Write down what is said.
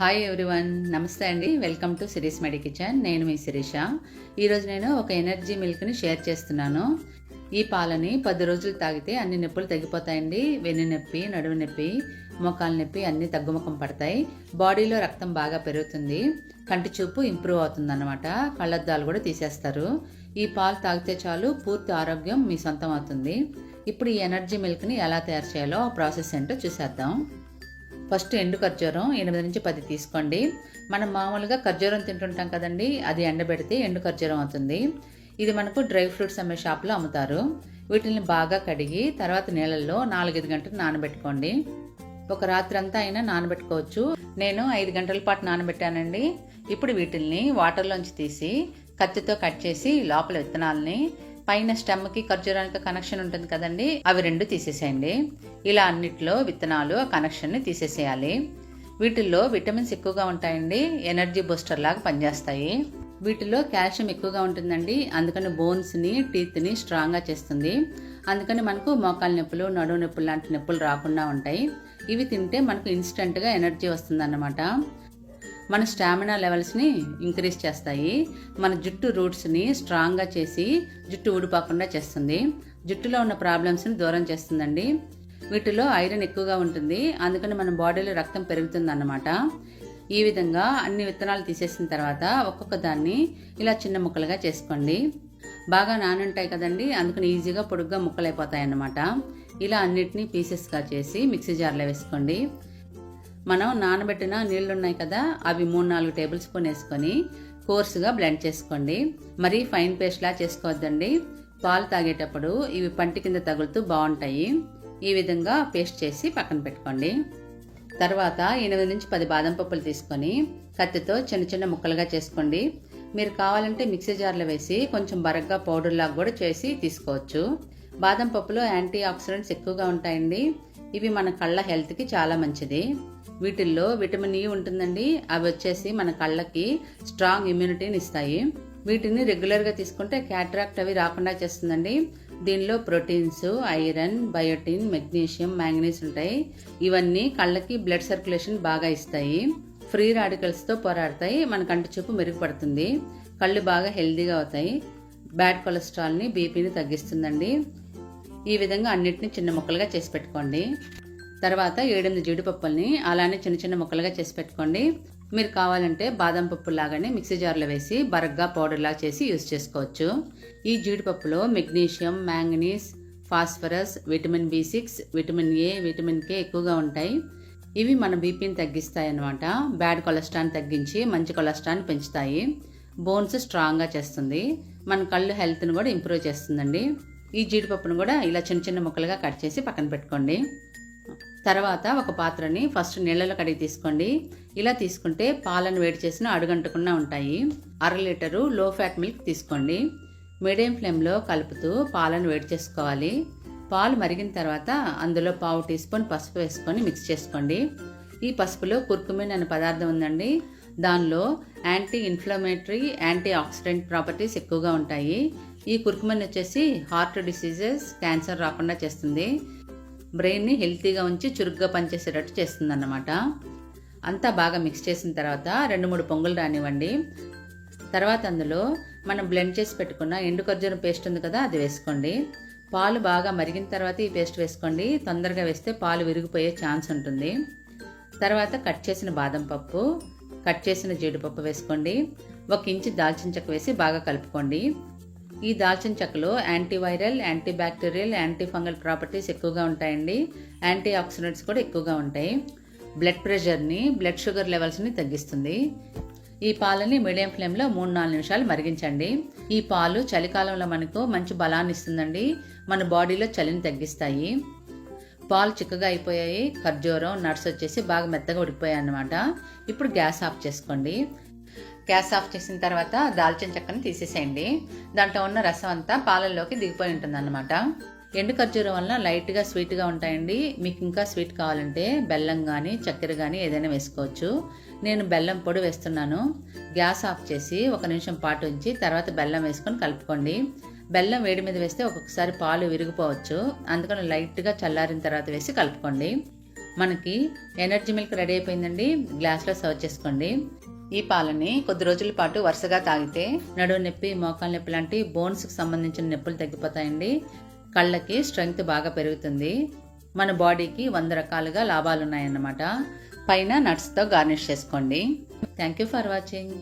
Hi everyone, నమస్తే అండి. Welcome to series medi kitchen. నేను మీ శిరీష. ఈరోజు నేను ఒక ఎనర్జీ మిల్క్ని షేర్ చేస్తున్నాను. ఈ పాలని 10 రోజులు తాగితే అన్ని నొప్పులు తగ్గిపోతాయండి. వెన్ను నొప్పి, నడుము నొప్పి, మోకాలు నొప్పి అన్నీ తగ్గుముఖం పడతాయి. బాడీలో రక్తం బాగా పెరుగుతుంది. కంటి చూపు ఇంప్రూవ్ అవుతుంది అన్నమాట. కళ్ళద్దాలు కూడా తీసేస్తారు. ఈ పాలు తాగితే చాలు, పూర్తి ఆరోగ్యం మీ సొంతం అవుతుంది. ఇప్పుడు ఈ ఎనర్జీ మిల్క్ని ఎలా తయారు చేయాలో ఆ ప్రాసెస్ ఏంటో చూసేద్దాం. ఫస్ట్ ఎండు ఖర్జూరం 8 నుంచి 10 తీసుకోండి. మనం మామూలుగా ఖర్జూరం తింటుంటాం కదండి, అది ఎండబెడితే ఎండు ఖర్జూరం అవుతుంది. ఇది మనకు డ్రై ఫ్రూట్స్ అమ్మే షాప్లో అమ్ముతారు. వీటిని బాగా కడిగి తర్వాత నీళ్ళల్లో 4-5 గంటలు నానబెట్టుకోండి. ఒక రాత్రి అంతా అయినా నానబెట్టుకోవచ్చు. నేను 5 గంటల పాటు నానబెట్టానండి. ఇప్పుడు వీటిల్ని వాటర్లోంచి తీసి కత్తితో కట్ చేసి లోపల విత్తనాలని, పైన స్టెమ్కి ఖర్జూరానికి కనెక్షన్ ఉంటుంది కదండి, అవి 2 తీసేసేయండి. ఇలా అన్నిట్లో విత్తనాలు ఆ కనెక్షన్ని తీసేసేయాలి. వీటిల్లో విటమిన్స్ ఎక్కువగా ఉంటాయండి, ఎనర్జీ బూస్టర్ లాగా పనిచేస్తాయి. వీటిలో కాల్షియం ఎక్కువగా ఉంటుందండి, అందుకని బోన్స్ని, టీత్ని స్ట్రాంగ్గా చేస్తుంది. అందుకని మనకు మోకాలు నొప్పులు, నడుము నొప్పులు లాంటి నొప్పులు రాకుండా ఉంటాయి. ఇవి తింటే మనకు ఇన్స్టెంట్గా ఎనర్జీ వస్తుందన్నమాట. మన స్టామినా లెవెల్స్ని ఇంక్రీజ్ చేస్తాయి. మన జుట్టు రూట్స్ని స్ట్రాంగ్గా చేసి జుట్టు ఊడిపోకుండా చేస్తుంది. జుట్టులో ఉన్న ప్రాబ్లమ్స్ని దూరం చేస్తుందండి. వీటిలో ఐరన్ ఎక్కువగా ఉంటుంది, అందుకని మన బాడీలో రక్తం పెరుగుతుంది అన్నమాట. ఈ విధంగా అన్ని విత్తనాలు తీసేసిన తర్వాత ఒక్కొక్క దాన్ని ఇలా చిన్న ముక్కలుగా చేసుకోండి. బాగా నానుంటాయి కదండి, అందుకని ఈజీగా పొడుగ్గా ముక్కలైపోతాయి అన్నమాట. ఇలా అన్నిటినీ పీసెస్గా చేసి మిక్సీ జార్లో వేసుకోండి. మనం నానబెట్టిన నీళ్లు ఉన్నాయి కదా, అవి 3-4 టేబుల్ స్పూన్ వేసుకొని కోర్సుగా బ్లెండ్ చేసుకోండి. మరీ ఫైన్ పేస్ట్లా చేసుకోవద్దండి. పాలు తాగేటప్పుడు ఇవి పంటి కింద తగులుతూ బాగుంటాయి. ఈ విధంగా పేస్ట్ చేసి పక్కన పెట్టుకోండి. తర్వాత 8 నుంచి 10 బాదం పప్పులు తీసుకొని కత్తితో చిన్న చిన్న ముక్కలుగా చేసుకోండి. మీరు కావాలంటే మిక్సీ జార్లో వేసి కొంచెం బరగ్గా పౌడర్ లాగా కూడా చేసి తీసుకోవచ్చు. బాదం పప్పులో యాంటీ ఆక్సిడెంట్స్ ఎక్కువగా ఉంటాయండి. ఇవి మన కళ్ళ హెల్త్కి చాలా మంచిది. వీటిల్లో విటమిన్ ఇ ఉంటుందండి. అవి వచ్చేసి మన కళ్ళకి స్ట్రాంగ్ ఇమ్యూనిటీని ఇస్తాయి. వీటిని రెగ్యులర్గా తీసుకుంటే క్యాటరాక్ట్ అవి రాకుండా చేస్తుందండి. దీనిలో proteins, iron, biotin, magnesium, manganese ఉంటాయి. ఇవన్నీ కళ్ళకి బ్లడ్ సర్క్యులేషన్ బాగా ఇస్తాయి. ఫ్రీ రాడికల్స్తో పోరాడతాయి. మన కంటి చూపు మెరుగుపడుతుంది. కళ్ళు బాగా హెల్తీగా అవుతాయి. బ్యాడ్ కొలెస్ట్రాల్ని, బీపీని తగ్గిస్తుందండి. ఈ విధంగా అన్నిటిని చిన్న ముక్కలుగా చేసి పెట్టుకోండి. తర్వాత 7-8 జీడిపప్పుల్ని అలానే చిన్న చిన్న ముక్కలుగా చేసి పెట్టుకోండి. మీరు కావాలంటే బాదం పప్పు లాగానే మిక్సీ జార్లో వేసి బరగ్గా పౌడర్ లాగా చేసి యూజ్ చేసుకోవచ్చు. ఈ జీడిపప్పులో magnesium, manganese, phosphorus, vitamin B6, vitamin A, vitamin K ఎక్కువగా ఉంటాయి. ఇవి మన బీపీని తగ్గిస్తాయి అన్నమాట. బ్యాడ్ కొలెస్ట్రాల్ని తగ్గించి మంచి కొలెస్ట్రాల్ని పెంచుతాయి. బోన్స్ స్ట్రాంగ్గా చేస్తుంది. మన కళ్ళు హెల్త్ని కూడా ఇంప్రూవ్ చేస్తుందండి. ఈ జీడిపప్పును కూడా ఇలా చిన్న చిన్న ముక్కలుగా కట్ చేసి పక్కన పెట్టుకోండి. తర్వాత ఒక పాత్రని ఫస్ట్ నీళ్ళలో కడిగి తీసుకోండి. ఇలా తీసుకుంటే పాలను వేడి చేసిన అడుగంటకుండా ఉంటాయి. 1/2 లీటరు లో ఫ్యాట్ మిల్క్ తీసుకోండి. మీడియం ఫ్లేమ్లో కలుపుతూ పాలను వేడి చేసుకోవాలి. పాలు మరిగిన తర్వాత అందులో 1/2 టీ స్పూన్ పసుపు వేసుకొని మిక్స్ చేసుకోండి. ఈ పసుపులో కుర్కుమిన్ అనే పదార్థం ఉందండి. దానిలో anti inflammatory, anti oxidant properties ఎక్కువగా ఉంటాయి. ఈ కుర్కుమిన్ వచ్చేసి హార్ట్ డిసీజెస్, క్యాన్సర్ రాకుండా చేస్తుంది. బ్రెయిన్ని హెల్తీగా ఉంచి చురుగ్గా పనిచేసేటట్టు చేస్తుంది అన్నమాట. అంతా బాగా మిక్స్ చేసిన తర్వాత 2-3 పొంగులు రానివ్వండి. తర్వాత అందులో మనం బ్లెండ్ చేసి పెట్టుకున్న ఎండు ఖర్జూరం పేస్ట్ ఉంది కదా, అది వేసుకోండి. పాలు బాగా మరిగిన తర్వాత ఈ పేస్ట్ వేసుకోండి. తొందరగా వేస్తే పాలు విరిగిపోయే ఛాన్స్ ఉంటుంది. తర్వాత కట్ చేసిన బాదం పప్పు, కట్ చేసిన జీడిపప్పు వేసుకోండి. 1 ఇంచు దాల్చిన చెక్క వేసి బాగా కలుపుకోండి. ఈ దాల్చిన చెక్కలో antiviral, anti bacterial, anti fungal properties ఎక్కువగా ఉంటాయండి. యాంటీ ఆక్సిడెంట్స్ కూడా ఎక్కువగా ఉంటాయి. బ్లడ్ ప్రెషర్ని, బ్లడ్ షుగర్ లెవెల్స్ని తగ్గిస్తుంది. ఈ పాలని మీడియం ఫ్లేమ్లో 3-4 నిమిషాలు మరిగించండి. ఈ పాలు చలికాలంలో మనకు మంచి బలాన్ని ఇస్తుందండి. మన బాడీలో చలిని తగ్గిస్తాయి. పాలు చిక్కగా అయిపోయాయి. ఖర్జూరం, నట్స్ వచ్చేసి బాగా మెత్తగా ఉడికిపోయాయి అన్నమాట. ఇప్పుడు గ్యాస్ ఆఫ్ చేసుకోండి. గ్యాస్ ఆఫ్ చేసిన తర్వాత దాల్చిన చెక్కని తీసేసేయండి. దాంట్లో ఉన్న రసం అంతా పాలల్లోకి దిగిపోయి ఉంటుంది అన్నమాట. ఎండు ఖర్జూరం వలన లైట్గా స్వీట్గా ఉంటాయండి. మీకు ఇంకా స్వీట్ కావాలంటే బెల్లం కానీ చక్కెర కానీ ఏదైనా వేసుకోవచ్చు. నేను బెల్లం పొడి వేస్తున్నాను. గ్యాస్ ఆఫ్ చేసి 1 నిమిషం పాటు ఉంచి తర్వాత బెల్లం వేసుకొని కలుపుకోండి. బెల్లం వేడి మీద వేస్తే ఒక్కొక్కసారి పాలు విరిగిపోవచ్చు, అందుకని లైట్గా చల్లారిన తర్వాత వేసి కలుపుకోండి. మనకి ఎనర్జీ మిల్క్ రెడీ అయిపోయిందండి. గ్లాస్లో సర్వ్ చేసుకోండి. ఈ పాలని కొద్ది రోజుల పాటు వరుసగా తాగితే నడుము నొప్పి, మోకాలు నొప్పి లాంటి బోన్స్కి సంబంధించిన నొప్పులు తగ్గిపోతాయండి. కళ్ళకి స్ట్రెంగ్త్ బాగా పెరుగుతుంది. మన బాడీకి 100 రకాలుగా లాభాలు ఉన్నాయన్నమాట. పైన నట్స్తో గార్నిష్ చేసుకోండి. Thank you for watching.